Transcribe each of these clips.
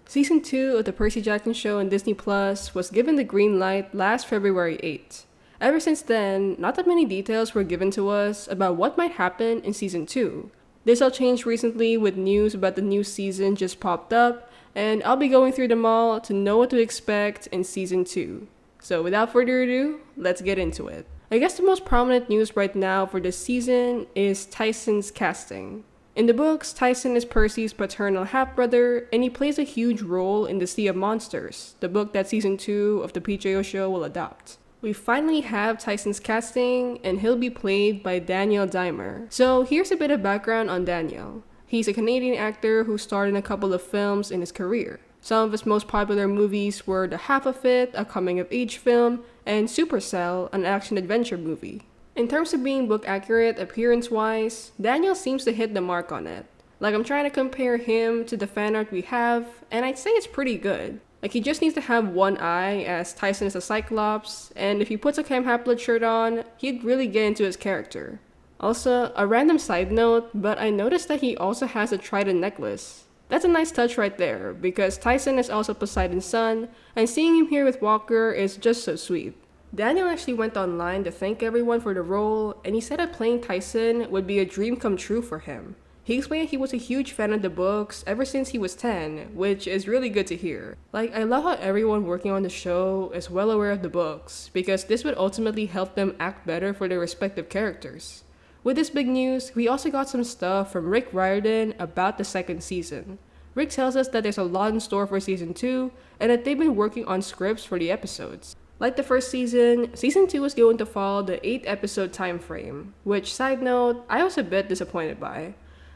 Season 2 of the Percy Jackson show on Disney Plus was given the green light last February 8th. Ever since then, not that many details were given to us about what might happen in Season 2. This all changed recently with news about the new season just popped up, and I'll be going through them all to know what to expect in Season 2. So without further ado, let's get into it. I guess the most prominent news right now for this season is Tyson's casting. In the books, Tyson is Percy's paternal half-brother, and he plays a huge role in the Sea of Monsters, the book that Season 2 of the PJO show will adopt. We finally have Tyson's casting, and he'll be played by Daniel Diemer. So here's a bit of background on Daniel. He's a Canadian actor who starred in a couple of films in his career. Some of his most popular movies were The Half of It, a coming-of-age film, and Supercell, an action-adventure movie. In terms of being book accurate appearance-wise, Daniel seems to hit the mark on it. Like, I'm trying to compare him to the fan art we have, and I'd say it's pretty good. Like, he just needs to have one eye, as Tyson is a Cyclops, and if he puts a Cam Haplet shirt on, he'd really get into his character. Also, a random side note, but I noticed that he also has a trident necklace. That's a nice touch right there, because Tyson is also Poseidon's son, and seeing him here with Walker is just so sweet. Daniel actually went online to thank everyone for the role, and he said that playing Tyson would be a dream come true for him. He explained he was a huge fan of the books ever since he was 10, which is really good to hear. Like, I love how everyone working on the show is well aware of the books, because this would ultimately help them act better for their respective characters. With this big news, we also got some stuff from Riordan about the second season. Rick tells us that there's a lot in store for Season 2, and that they've been working on scripts for the episodes. Like the first season, Season 2 is going to follow the 8-episode time frame, which, side note, I was a bit disappointed by.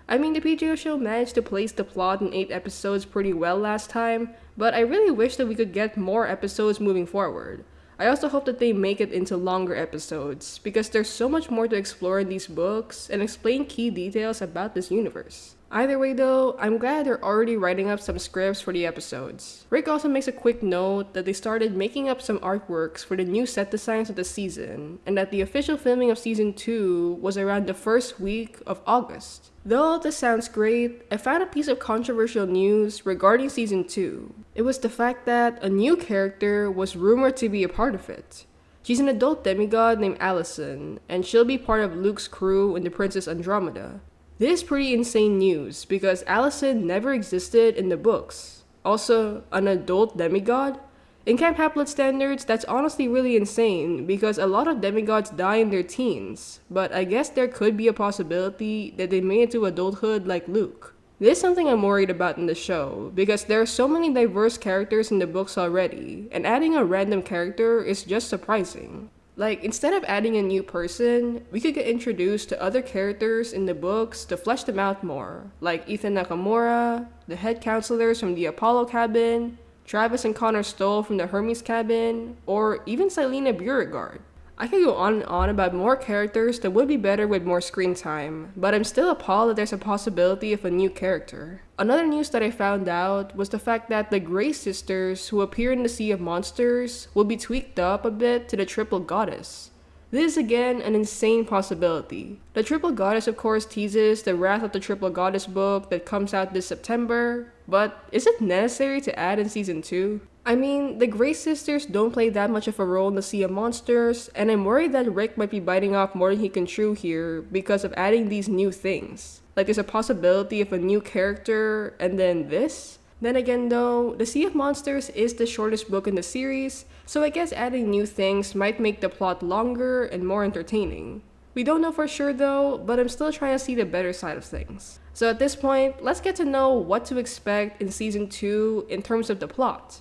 I mean, the PJO show managed to place the plot in 8 episodes pretty well last time, but I really wish that we could get more episodes moving forward. I also hope that they make it into longer episodes, because there's so much more to explore in these books and explain key details about this universe. Either way though, I'm glad they're already writing up some scripts for the episodes. Rick also makes a quick note that they started making up some artworks for the new set designs of the season, and that the official filming of Season 2 was around the first week of August. Though all this sounds great, I found a piece of controversial news regarding Season 2. It was the fact that a new character was rumored to be a part of it. She's an adult demigod named Allison, and she'll be part of Luke's crew in the Princess Andromeda. This is pretty insane news, because Allison never existed in the books. Also, an adult demigod? In Cam Haplet standards, that's honestly really insane, because a lot of demigods die in their teens, but I guess there could be a possibility that they made it to adulthood like Luke. This is something I'm worried about in the show, because there are so many diverse characters in the books already, and adding a random character is just surprising. Like, instead of adding a new person, we could get introduced to other characters in the books to flesh them out more, like Ethan Nakamura, the head counselors from the Apollo cabin, Travis and Connor Stoll from the Hermes cabin, or even Selena Beauregard. I could go on and on about more characters that would be better with more screen time, but I'm still appalled that there's a possibility of a new character. Another news that I found out was the fact that the Grey Sisters who appear in the Sea of Monsters will be tweaked up a bit to the Triple Goddess. This is again an insane possibility. The Triple Goddess of course teases the Wrath of the Triple Goddess book that comes out this September, but is it necessary to add in Season 2? I mean, the Grey Sisters don't play that much of a role in the Sea of Monsters, and I'm worried that Rick might be biting off more than he can chew here because of adding these new things. Like, there's a possibility of a new character, and then this? Then again though, the Sea of Monsters is the shortest book in the series, so I guess adding new things might make the plot longer and more entertaining. We don't know for sure though, but I'm still trying to see the better side of things. So at this point, let's get to know what to expect in Season 2 in terms of the plot.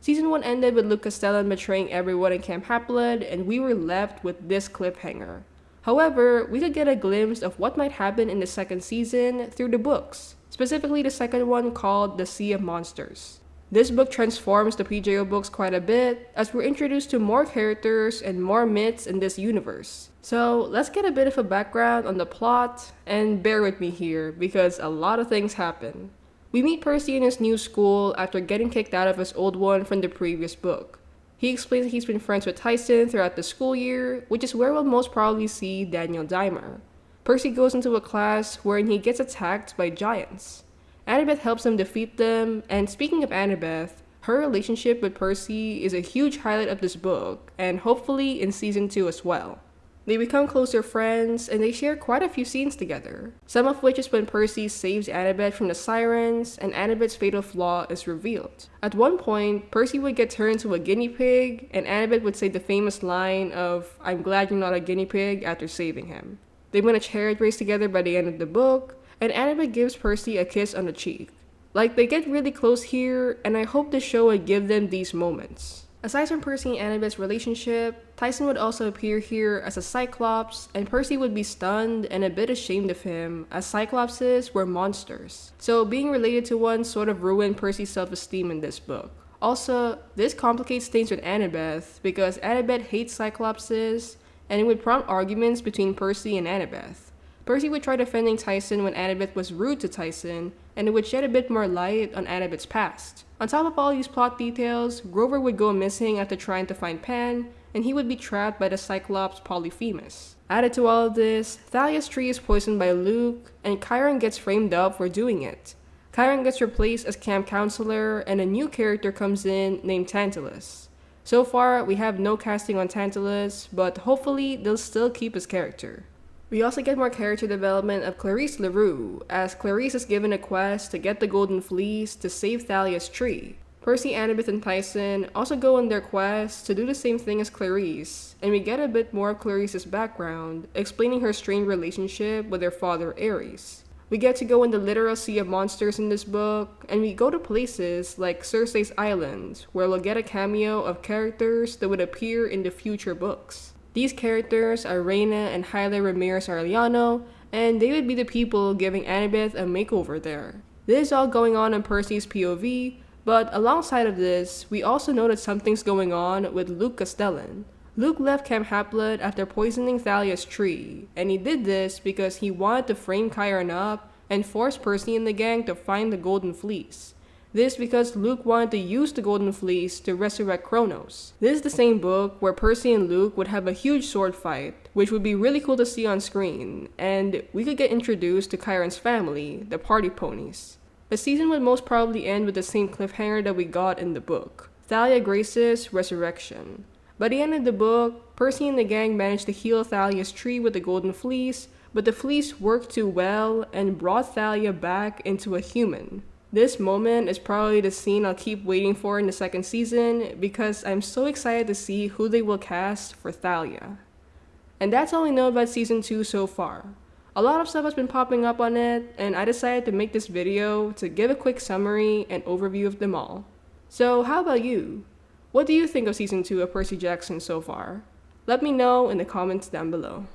Season 1 ended with Luke Castellan betraying everyone in Camp Haplet, and we were left with this cliffhanger. However, we could get a glimpse of what might happen in the second season through the books, specifically the second one called The Sea of Monsters. This book transforms the PJO books quite a bit, as we're introduced to more characters and more myths in this universe. So let's get a bit of a background on the plot, and bear with me here, because a lot of things happen. We meet Percy in his new school after getting kicked out of his old one from the previous book. He explains that he's been friends with Tyson throughout the school year, which is where we'll most probably see Daniel Diemer. Percy goes into a class wherein he gets attacked by giants. Annabeth helps them defeat them, and speaking of Annabeth, her relationship with Percy is a huge highlight of this book, and hopefully in season 2 as well. They become closer friends, and they share quite a few scenes together, some of which is when Percy saves Annabeth from the sirens, and Annabeth's fatal flaw is revealed. At one point, Percy would get turned into a guinea pig, and Annabeth would say the famous line of, "I'm glad you're not a guinea pig," after saving him. They win a chariot race together by the end of the book, and Annabeth gives Percy a kiss on the cheek. Like, they get really close here, and I hope the show would give them these moments. Aside from Percy and Annabeth's relationship, Tyson would also appear here as a Cyclops, and Percy would be stunned and a bit ashamed of him, as Cyclopses were monsters. So being related to one sort of ruined Percy's self-esteem in this book. Also, this complicates things with Annabeth, because Annabeth hates Cyclopses, and it would prompt arguments between Percy and Annabeth. Percy would try defending Tyson when Annabeth was rude to Tyson, and it would shed a bit more light on Annabeth's past. On top of all these plot details, Grover would go missing after trying to find Pan, and he would be trapped by the Cyclops Polyphemus. Added to all of this, Thalia's tree is poisoned by Luke, and Chiron gets framed up for doing it. Chiron gets replaced as camp counselor, and a new character comes in named Tantalus. So far, we have no casting on Tantalus, but hopefully they'll still keep his character. We also get more character development of Clarisse LaRue, as Clarisse is given a quest to get the Golden Fleece to save Thalia's tree. Percy, Annabeth, and Tyson also go on their quest to do the same thing as Clarisse, and we get a bit more of Clarisse's background, explaining her strained relationship with her father Ares. We get to go in the literal sea of monsters in this book, and we go to places like Cersei's Island, where we'll get a cameo of characters that would appear in the future books. These characters are Reyna and Ramirez-Arellano, and they would be the people giving Annabeth a makeover there. This is all going on in Percy's POV, but alongside of this, we also know that something's going on with Luke Castellan. Luke left Camp Haplet after poisoning Thalia's tree, and he did this because he wanted to frame Chiron up and force Percy and the gang to find the Golden Fleece. This because Luke wanted to use the Golden Fleece to resurrect Kronos. This is the same book where Percy and Luke would have a huge sword fight, which would be really cool to see on screen, and we could get introduced to Chiron's family, the Party Ponies. The season would most probably end with the same cliffhanger that we got in the book, Thalia Grace's resurrection. By the end of the book, Percy and the gang managed to heal Thalia's tree with the Golden Fleece, but the fleece worked too well and brought Thalia back into a human. This moment is probably the scene I'll keep waiting for in the second season because I'm so excited to see who they will cast for Thalia. And that's all we know about season 2 so far. A lot of stuff has been popping up on it, and I decided to make this video to give a quick summary and overview of them all. So how about you? What do you think of season 2 of Percy Jackson so far? Let me know in the comments down below.